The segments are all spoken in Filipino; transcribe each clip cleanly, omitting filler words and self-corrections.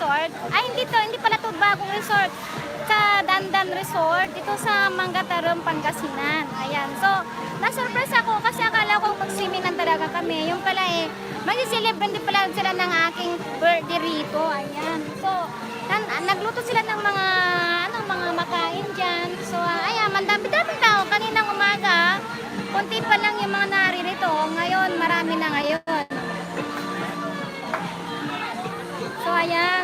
resort. Ay, hindi pala to bagong resort. Sa Dandan Resort, dito sa Mangatarom, Pangasinan. Ayan. So, na-surprise ako kasi akala ko mag-swimming lang talaga kami. Yung pala mag-celebrate din pala sila ng aking birthday rito. Ayan. So, nagluto sila ng mga makain dyan. So, ayan, mandami-daming tao. Kaninang umaga, konti pa lang yung mga naririto. Ngayon, marami na ngayon. So, ayan.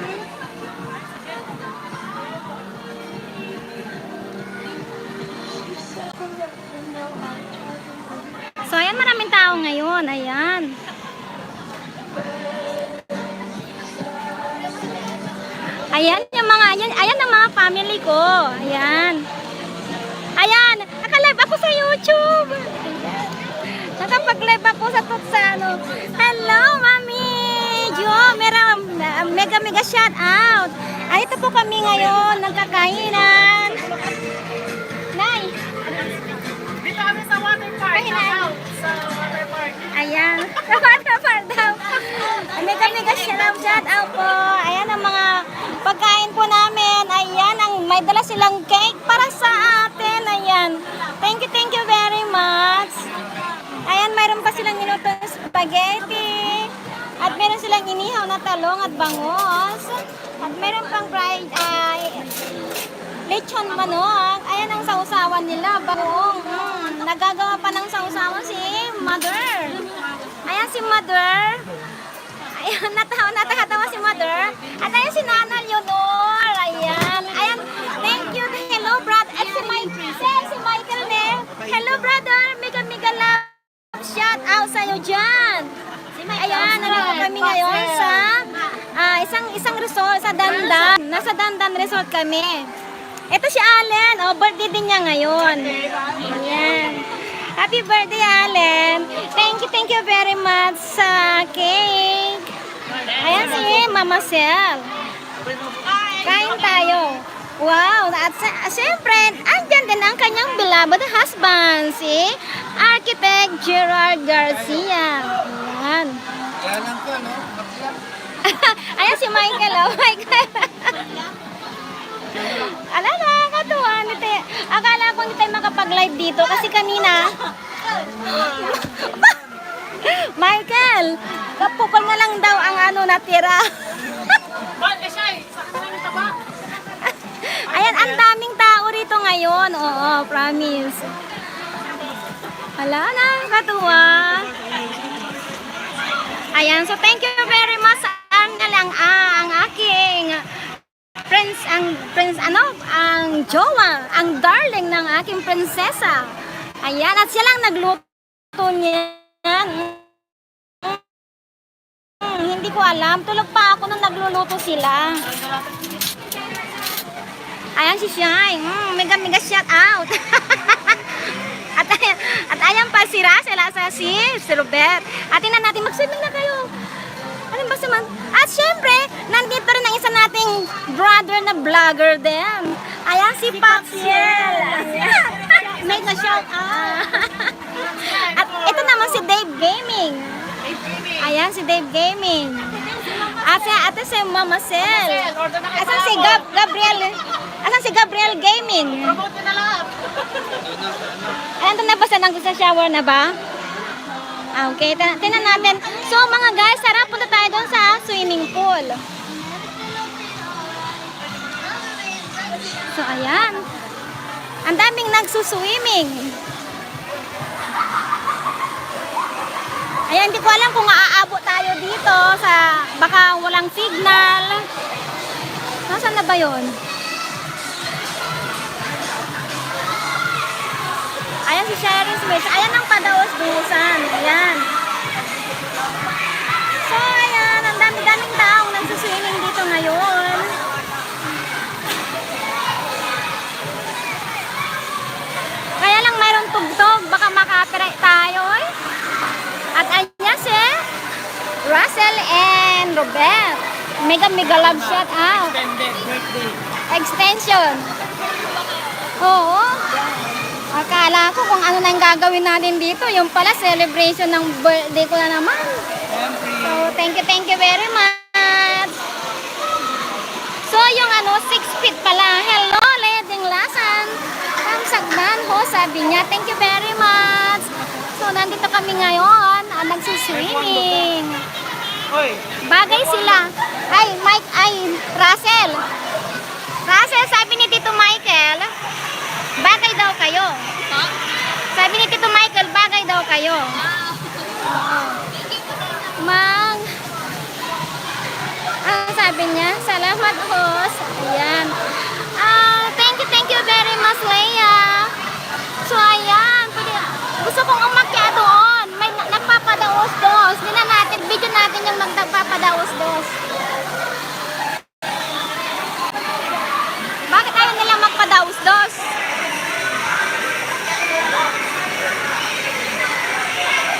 So, ayan, maraming tao ngayon. Ayan. Ayan, ayan ang mga family ko. Ayan. Ayan, naka-live ako sa YouTube. Nakapag-live ako sa ano. Hello, Mami Jo. Mega shout out. Ay, ito po kami ngayon, nagkakainan. Nay. Dito kami sa water park. Sa water park. Ayan. Sa water park daw. Mega shout out po. Ayan ang mga pagkain po namin. Ayan, may dala silang cake para sa atin. Ayan. Thank you very much. Ayan, mayroon pa silang inutong spaghetti. At meron silang inihaw na talong at bangos. At meron pang fried lechon manok. Ayan ang sausawan nila. Bagoong. Nagagawa pa ng sausawan si Mother. Ayan si Mother. Ayan, natatawa si Mother. At ayan si Nana Leonor. Ayan. Ayan. Thank you. Hello, brother. At si Michael ne. Hello, brother. Mega love. Shout out sa'yo dyan. Ayan, nandito kami ngayon sa isang resort sa Dandan. Nasa Dandan Resort kami. Ito si Allen. Oh, birthday din niya ngayon. Ayan. Happy birthday, Allen. Thank you very much sa cake. Ayan si Mama Sel. Kain tayo. Wow. At siyempre, andyan din ang kanyang beloved husband, si Architect Gerard Garcia. Ayan. Alam ko, no? Ayan si Michael. Oh, Michael. Alala, katuwa. Akala ko hindi tayo makapag-live dito kasi kanina. Michael, kapukol na lang daw ang natira. Ayan, ang daming tao rito ngayon. Oo, promise. Hala na, katuwa. Ayan, so thank you very much ang aking ang jowa, ang darling ng aking prinsesa. Ayan, at siya lang nagluto niyan. Hindi ko alam. Tulog pa ako nung nagluluto sila. Ayan si Shai. Mega shout out. at ayan pa si Russell, si Robert. Atin na natin, mag-swimming na kayo. Ano ba naman? At syempre, nandito rin ang isa nating brother na vlogger din. Ayan si Paxiel. Mega shout out. At ito naman si Dave Gaming. Ayan si Dave Gaming. At si Mama Sel. Asan si Gabriel? Asan si Gabriel Gaming? Promote na lahat. Ayan, na ba sa shower na ba? Okay, tinan natin. So mga guys, tara punta tayo doon sa swimming pool. So ayan. Ang daming nagsuswimming. Ayan, hindi ko alam kung aaabot tayo dito sa baka walang signal. Nasaan na ba yun? Ayan si Sherry Smith. Ayan ang padaos-dusan. Ayan. So, ayan. Ang dami-daming taong nagsuswimming dito ngayon. Kaya lang mayroong tugtog. Baka makapirate tayo. At ayan si Russell and Robert. Mega love shout out. Extension. Oo. Akala ko kung ano nang gagawin natin dito. Yung pala celebration ng birthday ko na naman. So, thank you very much. sabi niya. Thank you very much. So, nandito kami ngayon. Nagsuswimming. Bagay sila. Ay, Mike, ay, Russell. Russell, sabi ni Tito Michael, bagay daw kayo. Sabi ni Tito Michael, bagay daw kayo. Mang, sabi niya, salamat host. Ayan. Thank you very much, Leia. So, ayan. Gusto kong umakyat doon. May nagpapadaos-dos. Video natin yung nagpapadaos-dos. Bakit ayaw nila magpadaos-dos?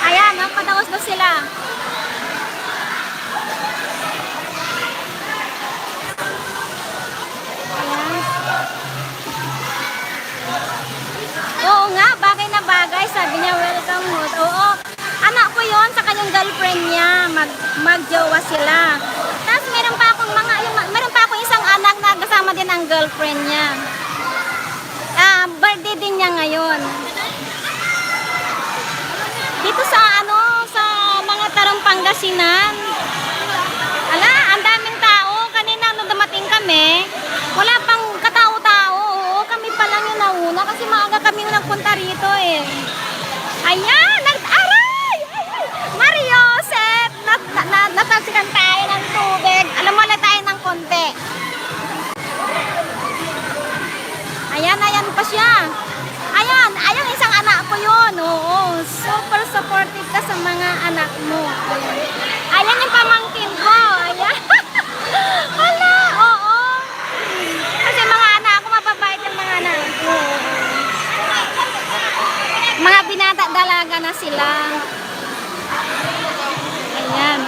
Ayan, magpadaos-dos sila. Oo nga, bagay na bagay. Sabi niya, welcome host. Oo, anak ko yon sa kanyang girlfriend niya. Magjowa sila. Tapos meron pa akong isang anak na kasama din ang girlfriend niya. Birthday din niya ngayon. Dito sa mga Tarong Pangasinan. Ala, ang daming tao. Kanina nung dumating kami, wala pang katao-tao. Kami pa lang yung nauna kasi maaga kami nagpunta rito eh. Ayan! Aray! Mariosep! Natalsikan tayo ng tubig. Alam mo, tayo ng konti. Ayan pa siya. Ayan, isang anak ko yun. Oo, super supportive ka sa mga anak mo. Ayan yung pamangkin ko. Ayan. Hala, oo. Kasi mga anak ko, mababait yung mga anak ko. Mga binata-dalaga na sila. Ayan.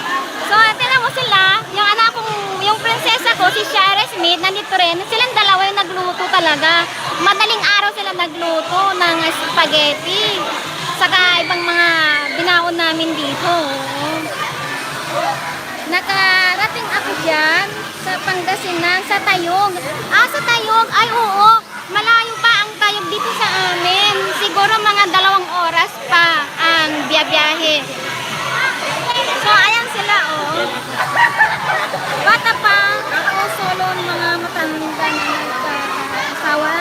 So, tingnan mo sila. Yung anak kong, yung prinsesa ko, si Shara Smith, nandito rin. Silang dalawa yung nagluto talaga. Madaling araw sila nagluto ng spaghetti. Saka ibang mga binaon namin dito. Nakarating ako dyan sa Pangasinan, sa Tayog. Sa Tayog, ay oo. Malayo pa ang Tayog dito sa amin. Siguro mga 2 oras pa ang biyabiyahe. So, ayan sila, oh. Bata pa. Ako, solo, mga matanda na nagkakasawa.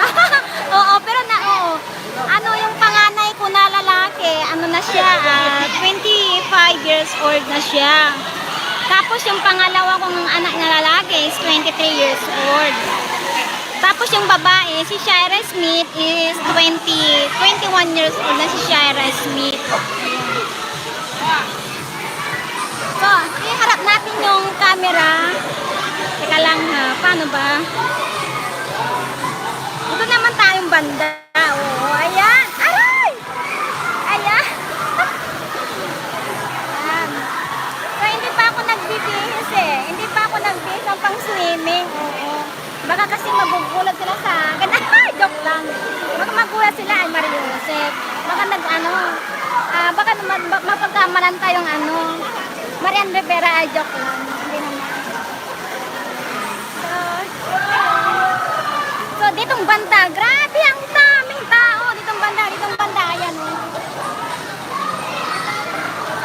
Oo, pero ano, yung panganay ko na lalaki, ano na siya, 25 years old na siya. Tapos yung pangalawa kong anak na lalaki is 23 years old. Tapos yung babae, si Shara Smith is 21 years old na si Shara Smith. So, iharap natin yung camera. Teka lang ha, paano ba? Ito naman tayong banda. Oo, ayan. Aray! Ayan. Ayan. So, hindi pa ako nagbibihis eh. Hindi pa ako nagbihis ng pang swimming. Oo. Baka kasi magugulat sila sa akin. Joke lang. Baka magulat sila ay Mariosep. Baka baka mapagkamalan tayong Marian Rivera, ay joke lang. Hindi naman. So, ditong banda, grabe ang daming tao. Ditong banda, ayan o.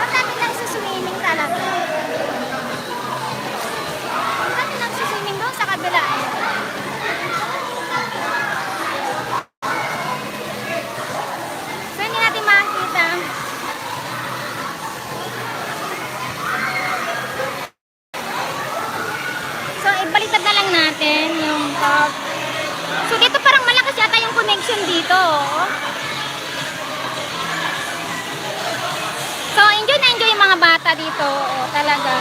Ang dami lang suswimming talaga. Ang dami lang suswimming doon sa kabila. So, hindi natin makikita. So, ibaliktad na lang natin yung top. So, dito parang malakas yata yung connection dito. So, enjoy na enjoy yung mga bata dito. Talaga.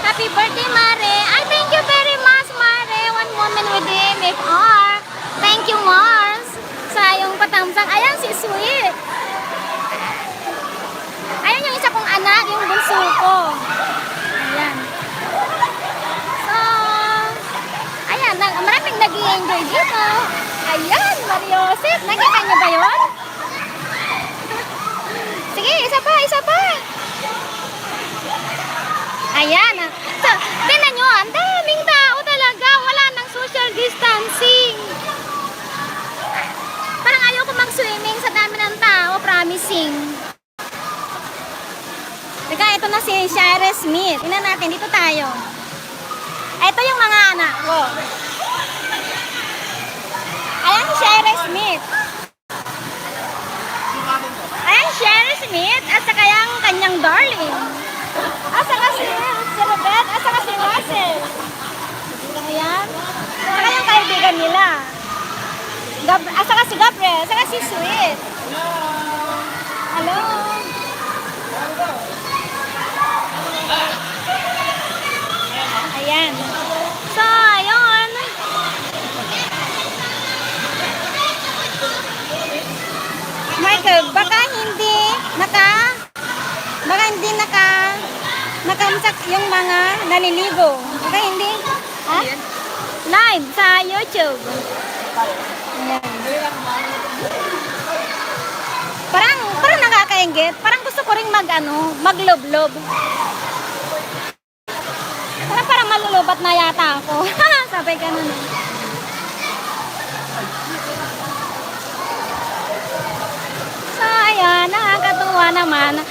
Happy birthday, Mare. Ay, thank you very much, Mare. One moment with MFR. Thank you, Mars. Sa yung patamsang. Ayan, si Sweet. Ayan yung isa kong anak, yung bunso ko. Ayan. So, ayan, maraming nag-i-enjoy dito. Ayan, Mariosep. Nakita niyo ba yun? Sige, isa pa. Ayan. So, tingnan nyo, ang daming tao talaga. Wala nang social distancing. Parang ayaw ko mag-swimming sa dami Smith. Tingnan natin, dito tayo. Ito yung mga anak ko. Ayan si Shira Smith. Ayan Shira Smith at saka yung kanyang darling. At saka si Robert at saka si Russell. Ayan. At saka yung kaibigan nila. At saka si Gabriel, at saka si Sweet. Hello. Ayan. So, ayun. Michael, baka hindi nakamsak yung mga naliligo. Baka hindi. Ha? Live sa YouTube. Ayan. Parang nakakaingit. Parang gusto ko ring maglob-lob. Parang malulubat na yata ako. Sabay ganun. So, ayan, nakakatuwa naman.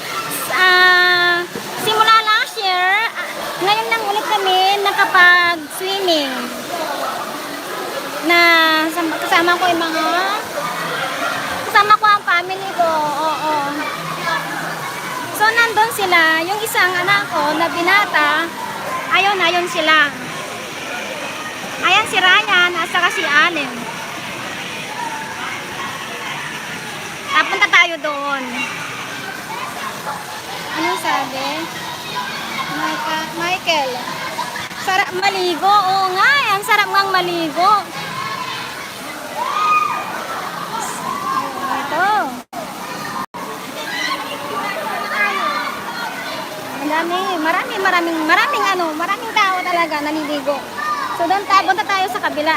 Simula last year, ngayon lang ulit kami nakapag-swimming. Na kasama ko yung kasama ko ang family ko. Oo. So, nandun sila. Yung isang anak ko na binata, ayon sila. Ayan si Ryan at saka si Allen. Punta tayo doon. Anong sabi? Michael. Sarap maligo. Oo nga, ang sarap ngang maligo. Ito. Maraming tao talaga naliligo. So doon punta tayo sa kabila.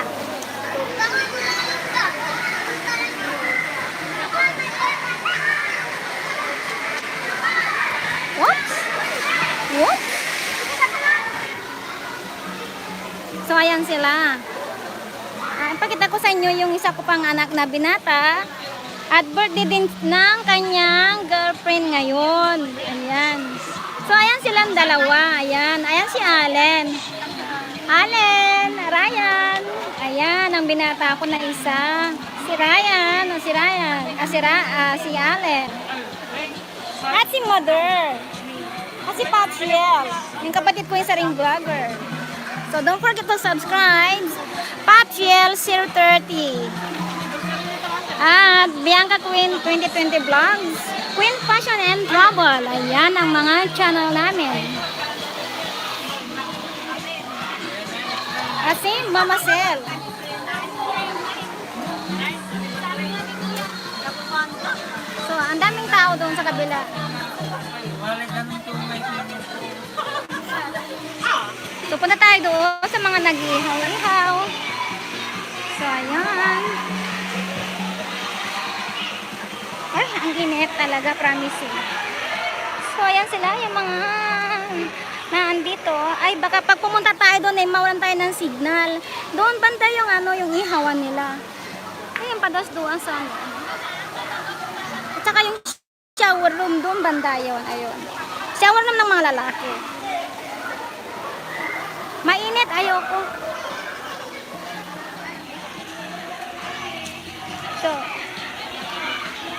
What? So ayan sila. Ipakita ko sa inyo yung isa ko pang anak na binata. At birthday din ng kanyang girlfriend ngayon. Ayan. So, ayan silang dalawa. Ayan. Ayan si Allen. Ryan. Ayan, ang binata ko na isa. Si Ryan. Si Allen. At si Mother. At si Patriel. Yung kapatid ko yung sa ring vlogger. So, don't forget to subscribe. Patriel 030. At Bianca Queen 2020 Vlogs, Queen Fashion and Travel. Ayan ang mga channel namin. At si Mama Sel. So, ang daming tao doon sa kabila. So, punta tayo doon sa mga nag-ihaw-ihaw. So, ayan. Ay, ang init talaga, promise. So, ayan sila, yung mga naandito. Ay, baka pag pumunta tayo doon, ay mawalan tayo ng signal. Doon, banda yung yung ihawan nila. Ayun, padas doon sa At saka yung shower room doon, banda yun. Ayun. Shower room ng mga lalaki. Mainit, ayoko. So,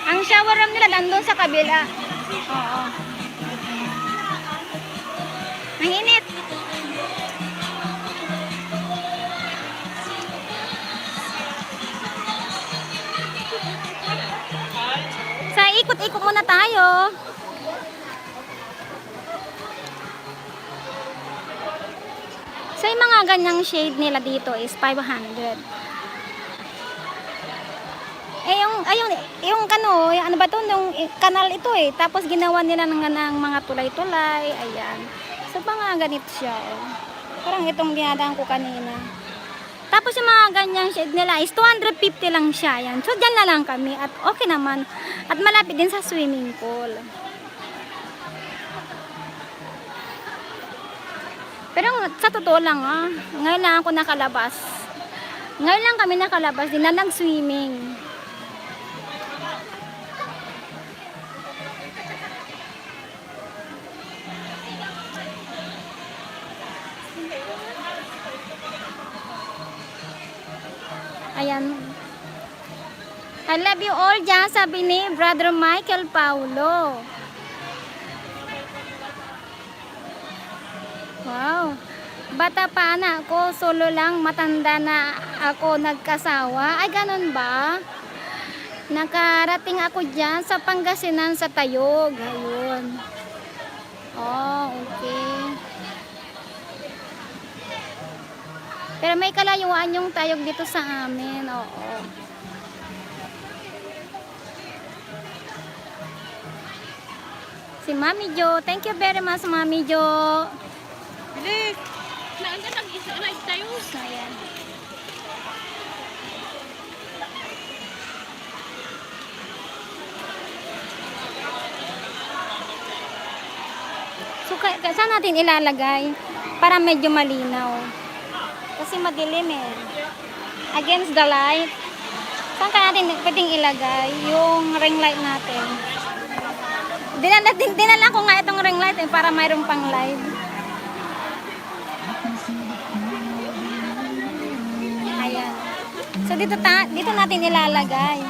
ang shower room nila nandun sa kabila. Oo. Ang init. Sa ikot-ikot muna tayo. So, yung mga ganyang shade nila dito is 500. Yung ano ba to, yung kanal ito tapos ginawa nila ng mga tulay-tulay, ayan. So, mga ganito siya, Parang itong dinadaan ko kanina. Tapos yung mga ganyang shade nila is 250 lang siya, ayan. So, dyan na lang kami at okay naman. At malapit din sa swimming pool. Pero sa totoo lang, ngayon lang ako nakalabas. Ngayon lang kami nakalabas din na nag-swimming. Ayan. I love you all dyan, sabi ni Brother Michael Paulo. Wow. Bata pa na ako, solo lang, matanda na ako nagkasawa. Ay, ganun ba? Nakarating ako dyan sa Pangasinan sa Tayog. Ayun. Oh, okay. Pero may kalayuan yung Tayog dito sa amin. Oo. Si Mami Jo. Thank you very much, Mami Jo. Bilis! Naanda nag-live tayo. Ayan. So, saan natin ilalagay? Para medyo malinaw. Kasi madilim eh. Against the light. Saan ka natin pwedeng ilagay? Yung ring light natin. Dinala ko nga itong ring light eh, para mayroon pang live. Ayan. So dito natin ilalagay.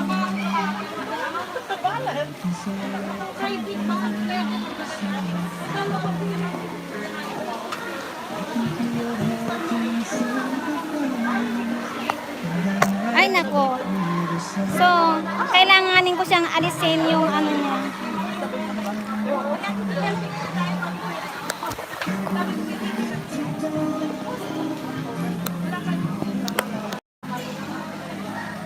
Ay nako. So, kailanganin ko siyang alisin yung ano niya.